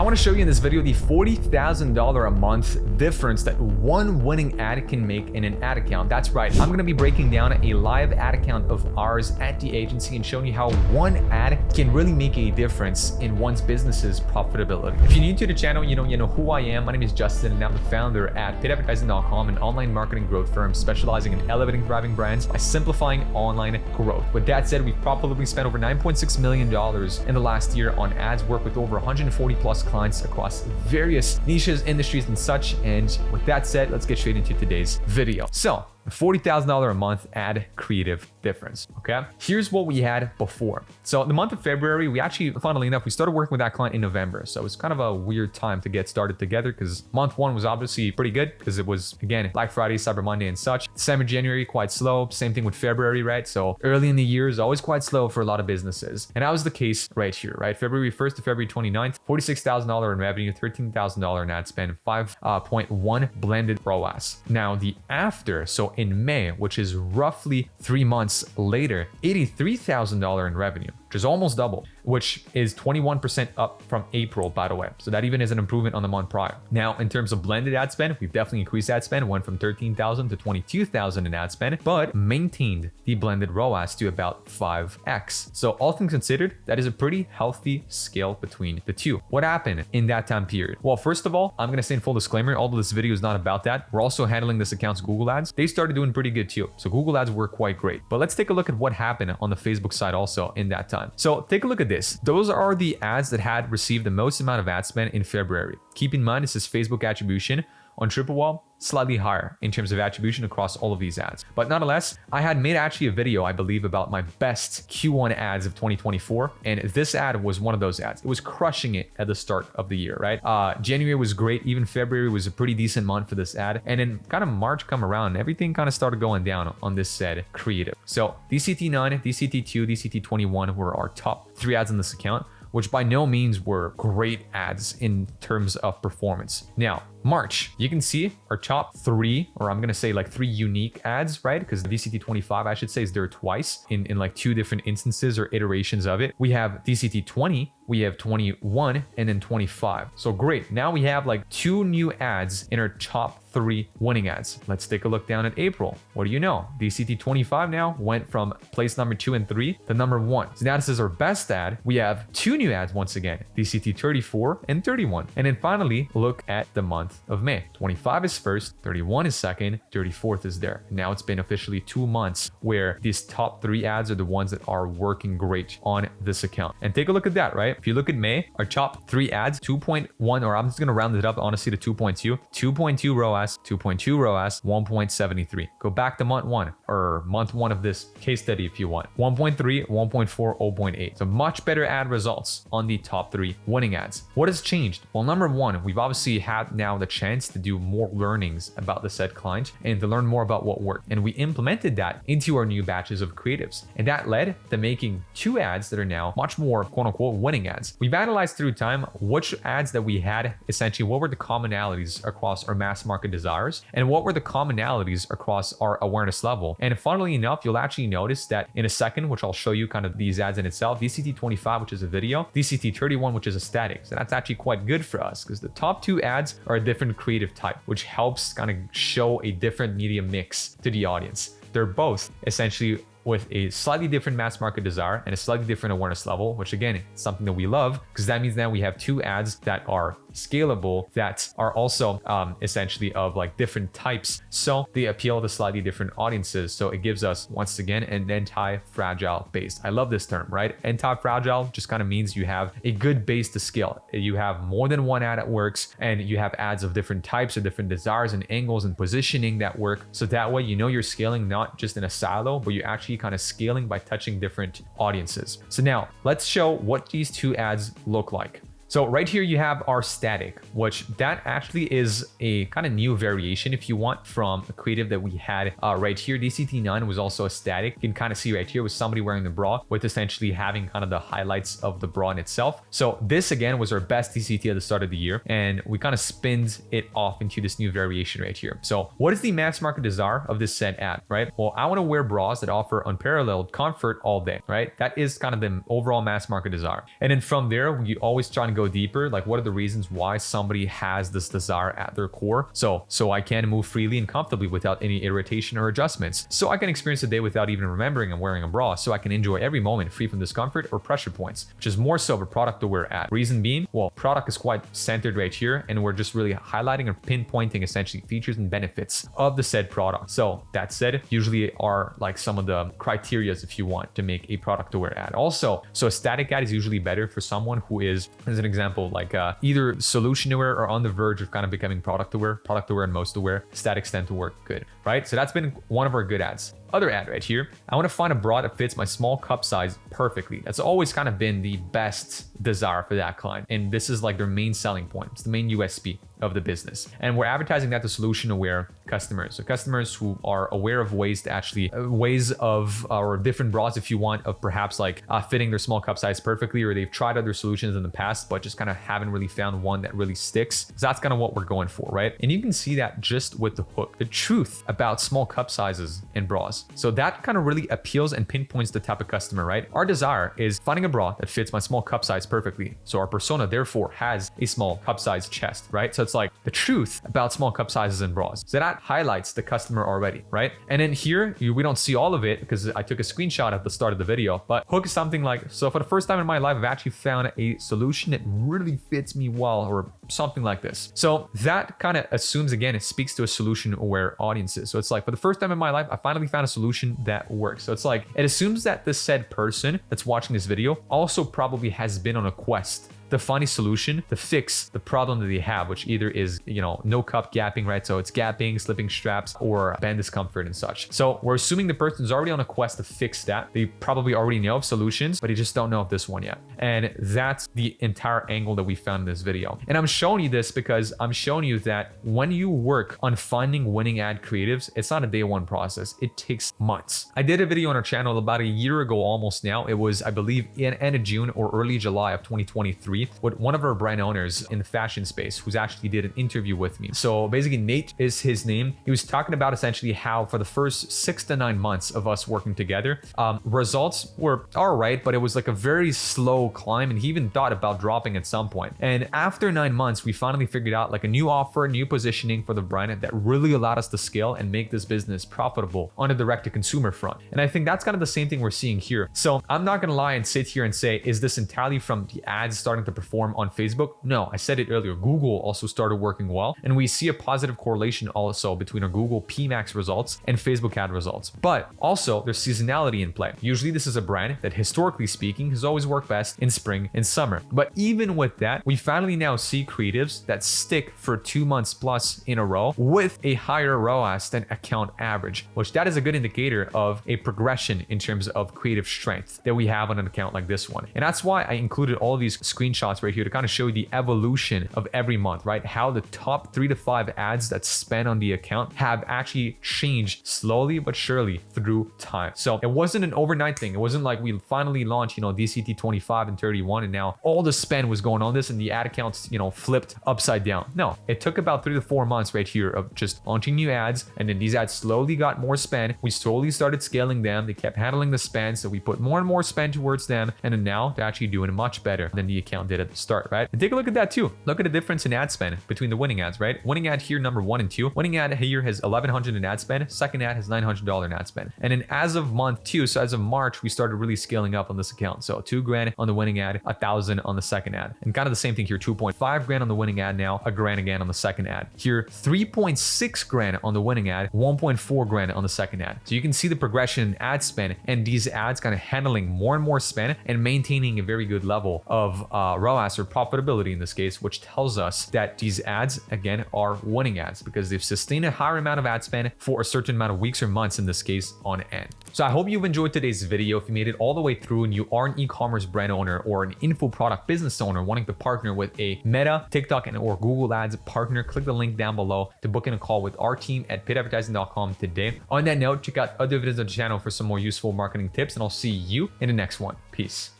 want to show you in this video the $40,000 a month difference that one winning ad can make in an ad account. That's right, I'm going to be breaking down a live ad account of ours at the agency and showing you how one ad can really make a difference in one's business's profitability. If you're new to the channel, you know who I am. My name is Justin and I'm the founder at paidadvertising.com, an online marketing growth firm specializing in elevating thriving brands by simplifying online growth. With that said, we've profitably spent over $9.6 million in the last year on ads, work with over 140 plus clients across various niches, industries, and such. And with that said, let's get straight into today's video. So, $40,000 a month ad creative difference, okay? Here's what we had before. So the month of February, we actually, funnily enough, we started working with that client in November. So it was kind of a weird time to get started together because month one was obviously pretty good because it was, again, Black Friday, Cyber Monday and such. December, January, quite slow. Same thing with February, right? So early in the year is always quite slow for a lot of businesses. And that was the case right here, right? February 1st to February 29th, $46,000 in revenue, $13,000 in ad spend, 5.1 blended ROAS. Now the after, so in May, which is roughly 3 months later, $83,000 in revenue, which is almost double, which is 21% up from April, by the way. So that even is an improvement on the month prior. Now, in terms of blended ad spend, we've definitely increased ad spend, went from 13,000 to 22,000 in ad spend, but maintained the blended ROAS to about 5x. So all things considered, that is a pretty healthy scale between the two. What happened in that time period? Well, first of all, I'm gonna say in full disclaimer, although this video is not about that, we're also handling this account's Google ads. They started doing pretty good too. So Google ads were quite great. But let's take a look at what happened on the Facebook side also in that time. So take a look at this. Those are the ads that had received the most amount of ad spend in February. Keep in mind, this is Facebook attribution. On Triple Wall, slightly higher in terms of attribution across all of these ads. But nonetheless, I had made actually a video, I believe, about my best Q1 ads of 2024. And this ad was one of those ads. It was crushing it at the start of the year, right? January was great. Even February was a pretty decent month for this ad. And then kind of March come around, everything kind of started going down on this said creative. So DCT9, DCT2, DCT21 were our top 3 ads in this account, which by no means were great ads in terms of performance. Now, March, you can see our top 3, or I'm gonna say like 3 unique ads, right? Because the DCT25, I should say, is there twice in like 2 different instances or iterations of it. We have DCT20, we have 21, and then 25. So great, now we have like 2 new ads in our top 3 winning ads. Let's take a look down at April. What do you know? DCT25 now went from place number 2 and 3 to number 1. So now this is our best ad. We have 2 new ads once again, DCT34 and 31. And then finally, look at the month of May. 25 is first, 31 is second, 34th is there. Now it's been officially 2 months where these top 3 ads are the ones that are working great on this account. And take a look at that, right? If you look at May, our top 3 ads, 2.1, or I'm just gonna round it up honestly to 2.2, 2.2 ROAS, 2.2 ROAS, 1.73. Go back to month 1 or month 1 of this case study if you want. 1.3, 1.4, 0.8. So much better ad results on the top 3 winning ads. What has changed? Well, number 1, we've obviously had now the chance to do more learnings about the said client and to learn more about what worked. And we implemented that into our new batches of creatives. And that led to making 2 ads that are now much more quote unquote winning ads. We've analyzed through time which ads that we had, essentially what were the commonalities across our mass market desires and what were the commonalities across our awareness level. And funnily enough, you'll actually notice that in a second, which I'll show you kind of these ads in itself, DCT25, which is a video, DCT31, which is a static. So that's actually quite good for us because the top 2 ads are a different creative type, which helps kind of show a different media mix to the audience. They're both essentially with a slightly different mass market desire and a slightly different awareness level, which again, is something that we love because that means now we have 2 ads that are scalable, that are also essentially of like different types. So they appeal to slightly different audiences. So it gives us, once again, an anti-fragile base. I love this term, right? Anti-fragile just kind of means you have a good base to scale. You have more than one ad that works and you have ads of different types or different desires and angles and positioning that work. So that way, you know, you're scaling not just in a silo, but you're actually kind of scaling by touching different audiences. So now let's show what these 2 ads look like. So right here you have our static, which that actually is a kind of new variation if you want from a creative that we had right here. DCT9 was also a static. You can kind of see right here with somebody wearing the bra with essentially having kind of the highlights of the bra in itself. So this again was our best DCT at the start of the year, and we kind of spinned it off into this new variation right here. So what is the mass market desire of this said ad, right? Well, I want to wear bras that offer unparalleled comfort all day, right? That is kind of the overall mass market desire. And then from there, we always try to go go deeper, like what are the reasons why somebody has this desire at their core. So I can move freely and comfortably without any irritation or adjustments. So I can experience the day without even remembering I'm wearing a bra. So I can enjoy every moment free from discomfort or pressure points, which is more so of a product-aware ad. Reason being, well, product is quite centered right here, and we're just really highlighting and pinpointing essentially features and benefits of the said product. So that said, usually are like some of the criterias if you want to make a product-aware ad. Also, so a static ad is usually better for someone who is, as an example, like either solution-aware or on the verge of kind of becoming product-aware and most aware. Statics tend to work good, right? So that's been one of our good ads. Other ad right here, I want to find a bra that fits my small cup size perfectly. That's always kind of been the best desire for that client. And this is like their main selling point. It's the main USP of the business. And we're advertising that to solution aware customers. So customers who are aware of ways to actually, or different bras if you want, of perhaps like fitting their small cup size perfectly, or they've tried other solutions in the past, but just kind of haven't really found one that really sticks. So that's kind of what we're going for, right? And you can see that just with the hook, the truth about small cup sizes in bras. So that kind of really appeals and pinpoints the type of customer, right? Our desire is finding a bra that fits my small cup size perfectly. So our persona therefore has a small cup size chest, right? So it's like the truth about small cup sizes in bras. So that highlights the customer already, right? And then here, we don't see all of it because I took a screenshot at the start of the video, but hook is something like, so for the first time in my life, I've actually found a solution that really fits me well, or something like this. So that kind of assumes, again, it speaks to a solution aware audiences. So it's like, for the first time in my life, I finally found a solution that works. So it's like, it assumes that the said person that's watching this video also probably has been on a quest to find a solution to fix the problem that they have, which either is, no cup gapping, right? So it's gapping, slipping straps, or band discomfort and such. So we're assuming the person's already on a quest to fix that. They probably already know of solutions, but they just don't know of this one yet. And that's the entire angle that we found in this video. And I'm showing you this because I'm showing you that when you work on finding winning ad creatives, it's not a day one process. It takes months. I did a video on our channel about a year ago almost now. It was, I believe, in end of June or early July of 2023. With one of our brand owners in the fashion space who's actually did an interview with me. So basically Nate is his name. He was talking about essentially how for the first 6 to 9 months of us working together, results were all right, but it was like a very slow climb, and he even thought about dropping at some point. And after 9 months, we finally figured out like a new offer, new positioning for the brand that really allowed us to scale and make this business profitable on a direct-to-consumer front. And I think that's kind of the same thing we're seeing here. So I'm not gonna lie and sit here and say, is this entirely from the ads starting to perform on Facebook? No, I said it earlier. Google also started working well, and we see a positive correlation also between our Google PMax results and Facebook ad results. But also there's seasonality in play. Usually this is a brand that historically speaking has always worked best in spring and summer. But even with that, we finally now see creatives that stick for 2 months plus in a row with a higher ROAS than account average, which that is a good indicator of a progression in terms of creative strength that we have on an account like this one. And that's why I included all these screenshots right here to kind of show you the evolution of every month, right? How the top 3 to 5 ads that spend on the account have actually changed slowly but surely through time. So it wasn't an overnight thing. It wasn't like we finally launched, DCT 25 and 31 and now all the spend was going on this and the ad accounts, flipped upside down. No, it took about 3 to 4 months right here of just launching new ads, and then these ads slowly got more spend. We slowly started scaling them. They kept handling the spend, so we put more and more spend towards them, and then now they're actually doing much better than the account did at the start, right? And take a look at that too. Look at the difference in ad spend between the winning ads, right? Winning ad here, number 1 and 2. Winning ad here has $1,100 in ad spend. Second ad has $900 in ad spend. And then as of month 2, so as of March, we started really scaling up on this account. So $2,000 on the winning ad, $1,000 on the second ad. And kind of the same thing here, $2.5 on the winning ad now, $1,000 again on the second ad. Here, $3.6 on the winning ad, $1.4 on the second ad. So you can see the progression in ad spend, and these ads kind of handling more and more spend and maintaining a very good level of ROAS or profitability in this case, which tells us that these ads again are winning ads because they've sustained a higher amount of ad spend for a certain amount of weeks or months in this case on end. So I hope you've enjoyed today's video. If you made it all the way through and you are an e-commerce brand owner or an info product business owner wanting to partner with a Meta, TikTok, and or Google Ads partner, click the link down below to book in a call with our team at pitadvertising.com today. On that note, check out other videos on the channel for some more useful marketing tips, and I'll see you in the next one. Peace.